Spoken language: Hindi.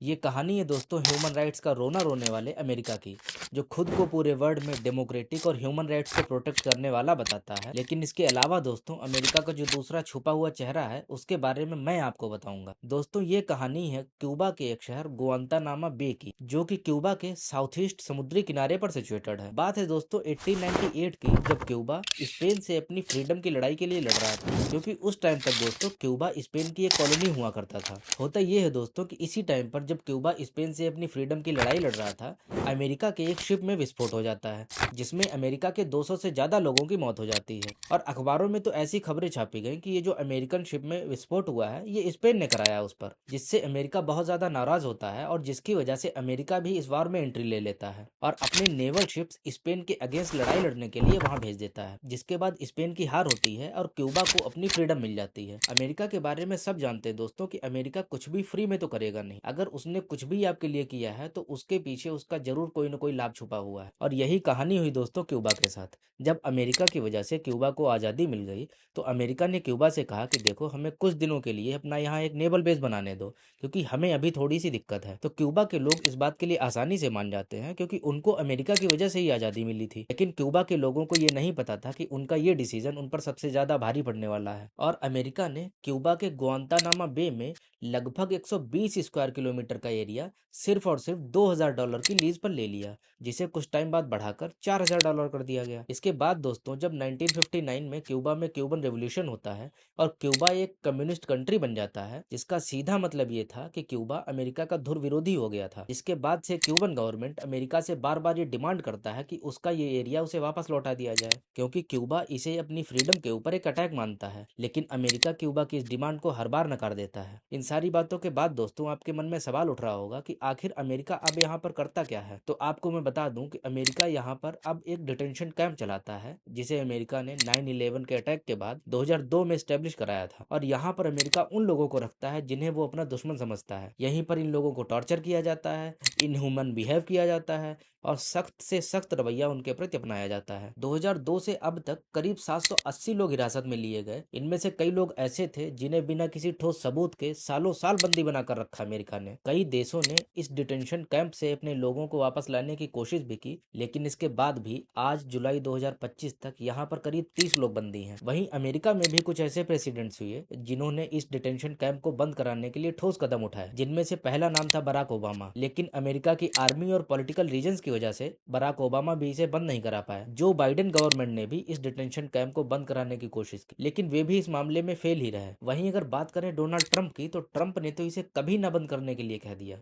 ये कहानी है दोस्तों ह्यूमन राइट्स का रोना रोने वाले अमेरिका की, जो खुद को पूरे वर्ल्ड में डेमोक्रेटिक और ह्यूमन राइट्स को प्रोटेक्ट करने वाला बताता है। लेकिन इसके अलावा दोस्तों अमेरिका का जो दूसरा छुपा हुआ चेहरा है उसके बारे में मैं आपको बताऊंगा। दोस्तों ये कहानी है क्यूबा के एक शहर गुआंतानामा बे की, जो कि क्यूबा के साउथ ईस्ट समुद्री किनारे पर सिचुएटेड है। बात है दोस्तों 1898 की, जब क्यूबा स्पेन से अपनी फ्रीडम की लड़ाई के लिए लड़ रहा था, क्योंकि उस टाइम तक दोस्तों क्यूबा स्पेन की एक कॉलोनी हुआ करता था। होता ये है दोस्तों कि इसी टाइम पर जब क्यूबा स्पेन से अपनी फ्रीडम की लड़ाई लड़ रहा था, अमेरिका के एक शिप में विस्फोट हो जाता है, जिसमें अमेरिका के 200 से ज्यादा लोगों की मौत हो जाती है। और अखबारों में तो ऐसी खबरें छापी गई कि ये जो अमेरिकन शिप में विस्फोट हुआ है ये स्पेन ने कराया उस पर, जिससे अमेरिका बहुत ज्यादा नाराज होता है और जिसकी वजह से अमेरिका भी इस वार में एंट्री ले लेता है और अपने नेवल शिप्स स्पेन के अगेंस्ट लड़ाई लड़ने के लिए वहां भेज देता है, जिसके बाद स्पेन की हार होती है और क्यूबा को अपनी फ्रीडम मिल जाती है। अमेरिका के बारे में सब जानते हैं दोस्तों कि अमेरिका कुछ भी फ्री में तो करेगा नहीं। अगर उसने कुछ भी आपके लिए किया है तो उसके पीछे उसका जरूर कोई ना कोई लाभ छुपा हुआ है। और यही कहानी हुई दोस्तों क्यूबा के साथ। जब अमेरिका की वजह से क्यूबा को आज़ादी मिल गई तो अमेरिका ने क्यूबा से कहा कि देखो हमें कुछ दिनों के लिए अपना यहाँ एक नेवल बेस बनाने दो, क्योंकि हमें अभी थोड़ी सी दिक्कत है। तो क्यूबा के लोग इस बात के लिए आसानी से मान जाते हैं, क्योंकि उनको अमेरिका की वजह से ही आज़ादी मिली थी। लेकिन क्यूबा के लोगों को ये नहीं पता था कि उनका ये डिसीजन उन पर सबसे ज़्यादा भारी पड़ने वाला है। और अमेरिका ने क्यूबा के गुआंतानामा बे में लगभग 120 स्क्वायर किलोमीटर का एरिया सिर्फ और सिर्फ $2000 की लीज पर ले लिया, जिसे कुछ टाइम बाद बढ़ाकर $4000 कर दिया गया। इसके बाद दोस्तों जब 1959 में क्यूबा में क्यूबन रेवोल्यूशन होता है और क्यूबा एक कम्युनिस्ट कंट्री बन जाता है, जिसका सीधा मतलब ये था कि क्यूबा अमेरिका का धुर विरोधी हो गया था। इसके बाद से क्यूबन गवर्नमेंट अमेरिका से बार बार ये डिमांड करता है कि उसका ये एरिया उसे वापस लौटा दिया जाए, क्योंकि क्यूबा इसे अपनी फ्रीडम के ऊपर एक अटैक मानता है। लेकिन अमेरिका क्यूबा की इस डिमांड को हर बार नकार देता है। इन सारी बातों के बाद दोस्तों आपके मन में सवाल उठ रहा होगा कि आखिर अमेरिका अब यहाँ पर करता क्या है। तो आपको मैं बता दूं कि अमेरिका यहाँ पर अब एक डिटेंशन कैंप चलाता है, जिसे अमेरिका ने 9/11 के अटैक के बाद 2002 में स्टेब्लिश कराया था। और यहाँ पर अमेरिका उन लोगों को रखता है जिन्हें वो अपना दुश्मन समझता है। यहीं पर इन लोगों को टॉर्चर किया जाता है, इनह्यूमन बिहेव किया जाता है और सख्त से सख्त रवैया उनके प्रति अपनाया जाता है। 2002 से अब तक करीब 780 लोग हिरासत में लिए गए। इनमें से कई लोग ऐसे थे जिन्हें बिना किसी ठोस सबूत के सालों साल बंदी बनाकर रखा अमेरिका ने। कई देशों ने इस डिटेंशन कैंप से अपने लोगों को वापस लाने की कोशिश भी की, लेकिन इसके बाद भी आज जुलाई 2025 तक यहाँ पर करीब 30 लोग बंदी हैं। वहीं अमेरिका में भी कुछ ऐसे प्रेसिडेंट्स हुए जिन्होंने इस डिटेंशन कैंप को बंद कराने के लिए ठोस कदम उठाए, जिनमें से पहला नाम था बराक ओबामा। लेकिन अमेरिका की आर्मी और पॉलिटिकल रीजंस की वजह से बराक ओबामा भी इसे बंद नहीं करा पाए। जो बाइडेन गवर्नमेंट ने भी इस डिटेंशन कैंप को बंद कराने की कोशिश की, लेकिन वे भी इस मामले में फेल ही रहे। वहीं अगर बात करें डोनाल्ड ट्रंप की, तो ट्रंप ने तो इसे कभी ना बंद करने के लिए कह दिया।